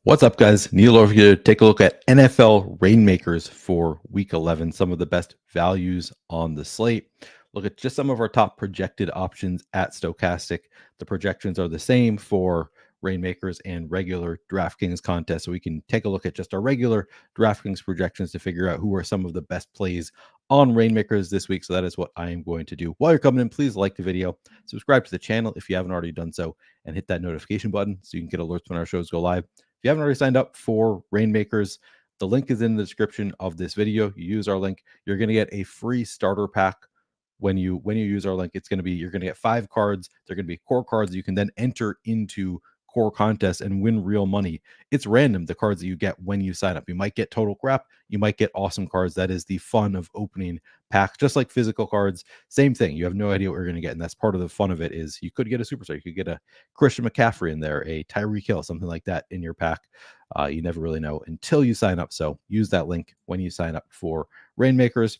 What's up, guys? Neil over here to take a look at NFL Reignmakers for Week 11. Some of the best values on the slate. Look at just some of our top projected options at Stochastic. The projections are the same for Reignmakers and regular DraftKings contests. So we can take a look at just our regular DraftKings projections to figure out who are some of the best plays on Reignmakers this week. So that is what I am going to do. While you're coming in, please like the video, subscribe to the channel if you haven't already done so, and hit that notification button so you can get alerts when our shows go live. If you haven't already signed up for Reignmakers, the link is in the description of this video. You use our link, you're going to get a free starter pack. When you use our link, you're going to get 5 cards. They're going to be core cards you can then enter into core contests and win real money. It's random, the cards that you get when you sign up. You might get total crap, you might get awesome cards. That is the fun of opening packs, just like physical cards. Same thing. You have no idea what you're going to get, and that's part of the fun of it. Is you could get a superstar, you could get a Christian McCaffrey in there, a Tyreek Hill, something like that in your pack. You never really know until you sign up. So use that link when you sign up for Reignmakers.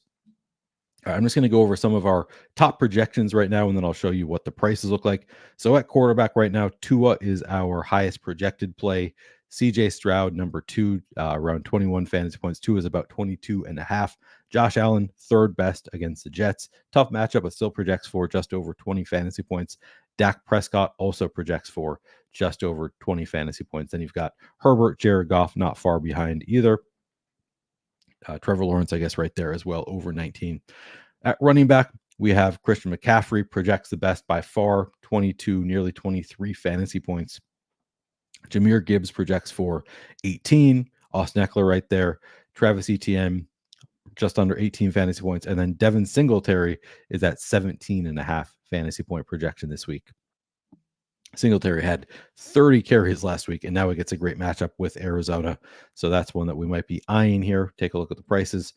I'm just going to go over some of our top projections right now, and then I'll show you what the prices look like. So at quarterback right now, Tua is our highest projected play. CJ Stroud, number 2, around 21 fantasy points. Tua is about 22.5. Josh Allen, third best against the Jets. Tough matchup, but still projects for just over 20 fantasy points. Dak Prescott also projects for just over 20 fantasy points. Then you've got Herbert, Jared Goff, not far behind either. Trevor Lawrence, I guess, right there as well, over 19. At running back, we have Christian McCaffrey, projects the best by far, 22, nearly 23 fantasy points. Jahmyr Gibbs projects for 18. Austin Eckler right there. Travis Etienne, just under 18 fantasy points. And then Devin Singletary is at 17.5 fantasy point projection this week. Singletary had 30 carries last week, and now he gets a great matchup with Arizona. So that's one that we might be eyeing here. Take a look at the prices.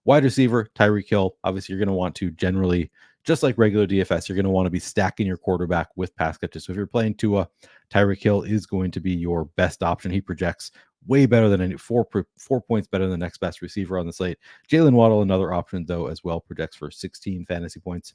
Wide receiver, Tyreek Hill. Obviously, you're going to want to generally, just like regular DFS, you're going to want to be stacking your quarterback with pass catches. So if you're playing Tua, Tyreek Hill is going to be your best option. He projects way better than any 4 points better than the next best receiver on the slate. Jalen Waddle, another option, though, as well, projects for 16 fantasy points.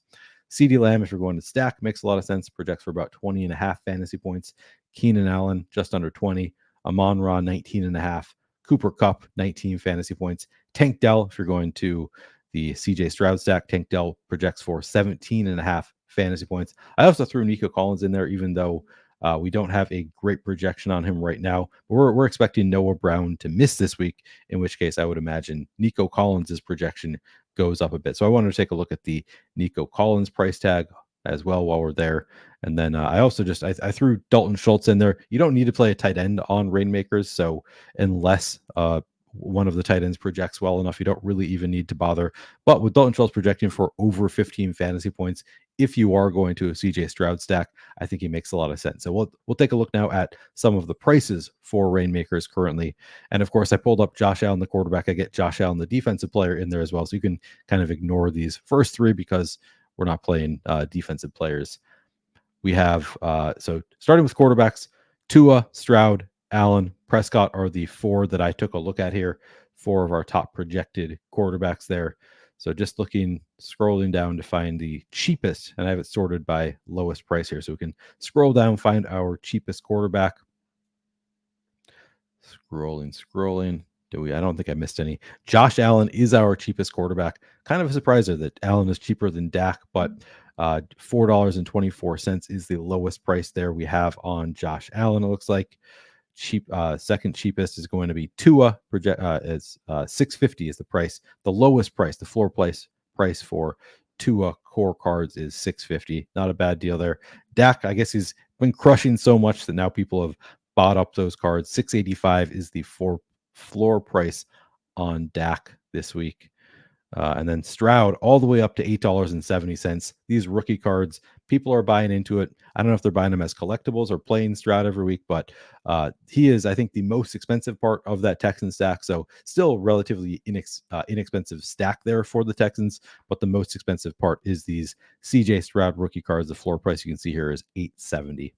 CeeDee Lamb, if you're going to stack, makes a lot of sense. Projects for about 20.5 fantasy points. Keenan Allen, just under 20. Amon-Ra, 19.5. Cooper Kupp, 19 fantasy points. Tank Dell, if you're going to the CJ Stroud stack, Tank Dell projects for 17.5 fantasy points. I also threw Nico Collins in there, even though we don't have a great projection on him right now. But we're expecting Noah Brown to miss this week, in which case I would imagine Nico Collins' projection goes up a bit. So I wanted to take a look at the Nico Collins price tag as well while we're there. And then I also I threw Dalton Schultz in there. You don't need to play a tight end on Reignmakers. So unless one of the tight ends projects well enough, you don't really even need to bother. But with Dalton Schultz projecting for over 15 fantasy points, if you are going to a CJ Stroud stack, I think he makes a lot of sense. So we'll take a look now at some of the prices for Reignmakers currently. And of course, I pulled up Josh Allen, the quarterback. I get Josh Allen, the defensive player, in there as well. So you can kind of ignore these first 3 because we're not playing defensive players. We have, so starting with quarterbacks, Tua, Stroud, Allen, Prescott are the 4 that I took a look at here. 4 of our top projected quarterbacks there. So just scrolling down to find the cheapest, and I have it sorted by lowest price here. So we can scroll down, find our cheapest quarterback. Scrolling. I don't think I missed any. Josh Allen is our cheapest quarterback. Kind of a surpriser that Allen is cheaper than Dak, but $4.24 is the lowest price there we have on Josh Allen. It looks like second cheapest is going to be Tua. Is $650 is the price. The lowest price, the floor price for Tua core cards is $650. Not a bad deal there. Dak, I guess he's been crushing so much that now people have bought up those cards. $685 is the floor price on Dak this week. And then Stroud all the way up to $8.70. These rookie cards, people are buying into it. I don't know if they're buying them as collectibles or playing Stroud every week, but he is, I think, the most expensive part of that Texans stack. So still relatively inexpensive stack there for the Texans, but the most expensive part is these CJ Stroud rookie cards. The floor price you can see here is $870.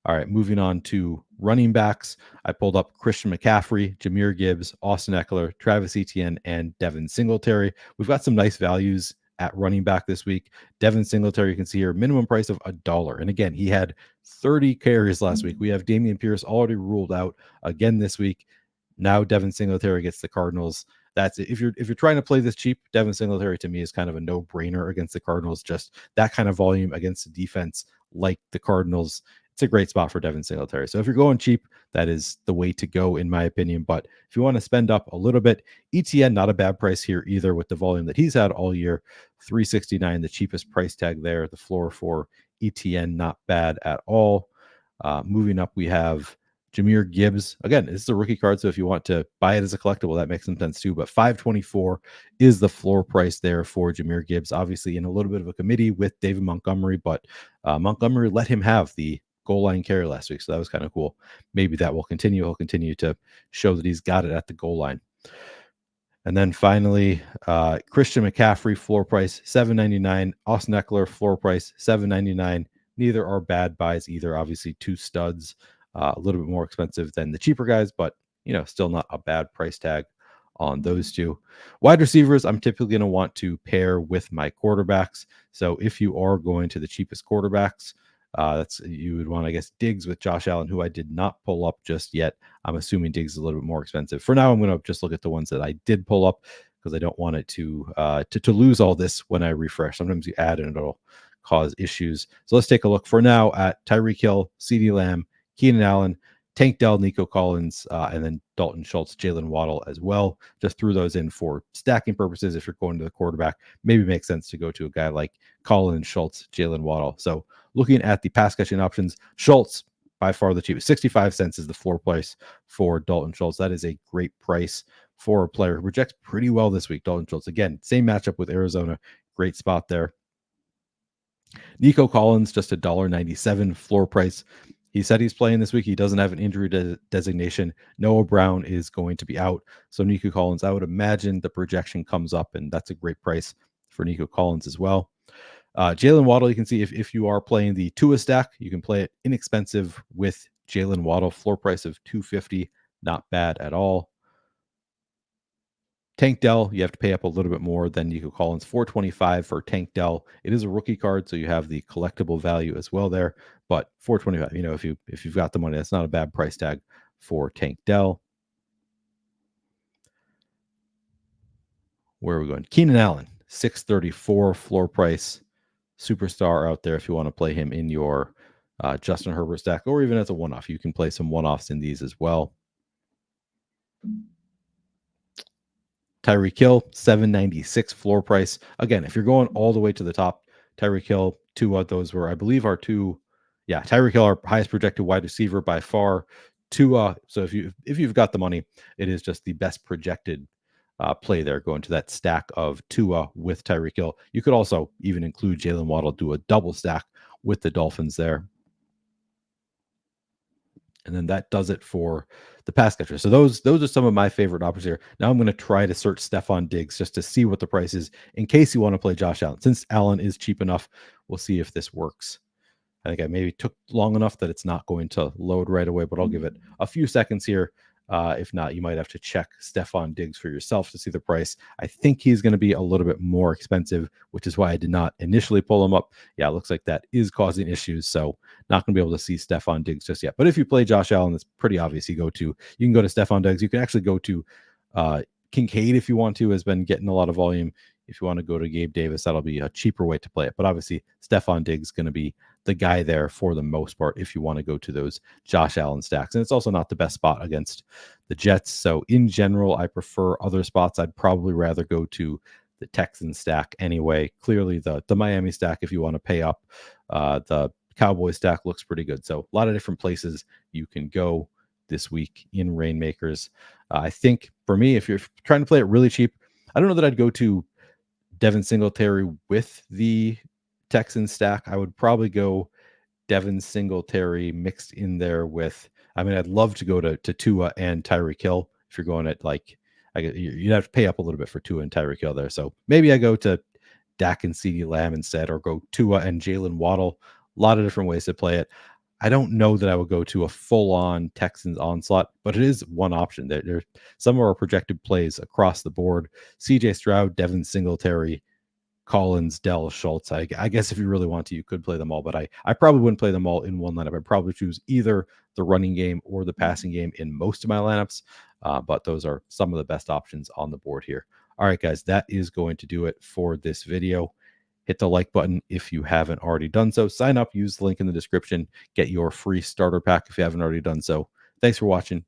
All right, moving on to running backs. I pulled up Christian McCaffrey, Jahmyr Gibbs, Austin Eckler, Travis Etienne, and Devin Singletary. We've got some nice values at running back this week. Devin Singletary, you can see here, minimum price of $1. And again, he had 30 carries last week. We have Dameon Pierce already ruled out again this week. Now Devin Singletary gets the Cardinals. That's it. If you're trying to play this cheap, Devin Singletary to me is kind of a no-brainer against the Cardinals. Just that kind of volume against a defense like the Cardinals, it's a great spot for Devin Singletary. So if you're going cheap, that is the way to go, in my opinion. But if you want to spend up a little bit, ETN, not a bad price here either with the volume that he's had all year. $369, the cheapest price tag there. The floor for ETN, not bad at all. Moving up, we have Jahmyr Gibbs. Again, this is a rookie card, so if you want to buy it as a collectible, that makes some sense too. But $524 is the floor price there for Jahmyr Gibbs. Obviously, in a little bit of a committee with David Montgomery, but Montgomery let him have the goal line carry last week, so that was kind of cool. Maybe that will continue. He'll continue to show that he's got it at the goal line. And then finally, Christian McCaffrey, floor price $7.99. Austin Eckler, floor price $7.99. Neither are bad buys either. Obviously, two studs, a little bit more expensive than the cheaper guys, but still not a bad price tag on those two. Wide receivers, I'm typically going to want to pair with my quarterbacks. So if you are going to the cheapest quarterbacks, you would want, I guess, Diggs with Josh Allen, who I did not pull up just yet. I'm assuming Diggs is a little bit more expensive. For now, I'm going to just look at the ones that I did pull up because I don't want it to lose all this when I refresh. Sometimes you add and it'll cause issues. So let's take a look for now at Tyreek Hill, CeeDee Lamb, Keenan Allen, Tank Dell, Nico Collins, and then Dalton Schultz, Jalen Waddle as well. Just threw those in for stacking purposes. If you're going to the quarterback, maybe it makes sense to go to a guy like Collins, Schultz, Jalen Waddle. So looking at the pass catching options, Schultz, by far the cheapest. 65 cents is the floor price for Dalton Schultz. That is a great price for a player who projects pretty well this week. Dalton Schultz, again, same matchup with Arizona. Great spot there. Nico Collins, just $1.97 floor price. He said he's playing this week. He doesn't have an injury designation. Noah Brown is going to be out. So Nico Collins, I would imagine the projection comes up, and that's a great price for Nico Collins as well. Jalen Waddle, you can see if you are playing the Tua stack, you can play it inexpensive with Jalen Waddle. Floor price of $250, not bad at all. Tank Dell, you have to pay up a little bit more than Nico Collins. $425 for Tank Dell. It is a rookie card, so you have the collectible value as well there. But $425, if you've got the money, that's not a bad price tag for Tank Dell. Where are we going? Keenan Allen, $634 floor price. Superstar out there if you want to play him in your Justin Herbert stack, or even as a one-off. You can play some one-offs in these as well. Tyreek Hill, $796 floor price. Again, if you're going all the way to the top, Tyreek Hill, Tua, those were, I believe, our two. Yeah, Tyreek Hill, our highest projected wide receiver by far. Tua, so if you've got the money, it is just the best projected play there, going to that stack of Tua with Tyreek Hill. You could also even include Jalen Waddle, do a double stack with the Dolphins there. And then that does it for the pass catcher. So those are some of my favorite options here. Now I'm going to try to search Stephon Diggs just to see what the price is in case you want to play Josh Allen. Since Allen is cheap enough, we'll see if this works. I think I maybe took long enough that it's not going to load right away, but I'll give it a few seconds here. If not, you might have to check Stephon Diggs for yourself to see the price. I think he's going to be a little bit more expensive, which is why I did not initially pull him up. Yeah, it looks like that is causing issues. So not going to be able to see Stephon Diggs just yet. But if you play Josh Allen, it's pretty obvious. You can go to Stephon Diggs. You can actually go to Kincaid if you want to, has been getting a lot of volume. If you want to go to Gabe Davis, that'll be a cheaper way to play it. But obviously, Stephon Diggs is going to be the guy there for the most part if you want to go to those Josh Allen stacks. And it's also not the best spot against the Jets. So in general, I prefer other spots. I'd probably rather go to the Texans stack anyway. Clearly, the Miami stack, if you want to pay up, the Cowboys stack looks pretty good. So a lot of different places you can go this week in Reignmakers. I think for me, if you're trying to play it really cheap, I don't know that I'd go to Devin Singletary with the Texans stack. I would probably go Devin Singletary mixed in there with, I'd love to go to Tua and Tyreek Hill. If you're going at you'd have to pay up a little bit for Tua and Tyreek Hill there. So maybe I go to Dak and CeeDee Lamb instead, or go Tua and Jalen Waddle. A lot of different ways to play it. I don't know that I would go to a full-on Texans onslaught, but it is one option. There some of our projected plays across the board. CJ Stroud, Devin Singletary, Collins, Dell, Schultz. I guess if you really want to, you could play them all, but I probably wouldn't play them all in one lineup. I'd probably choose either the running game or the passing game in most of my lineups. But those are some of the best options on the board here. All right, guys, that is going to do it for this video. Hit the like button if you haven't already done so. Sign up, use the link in the description, get your free starter pack if you haven't already done so. Thanks for watching.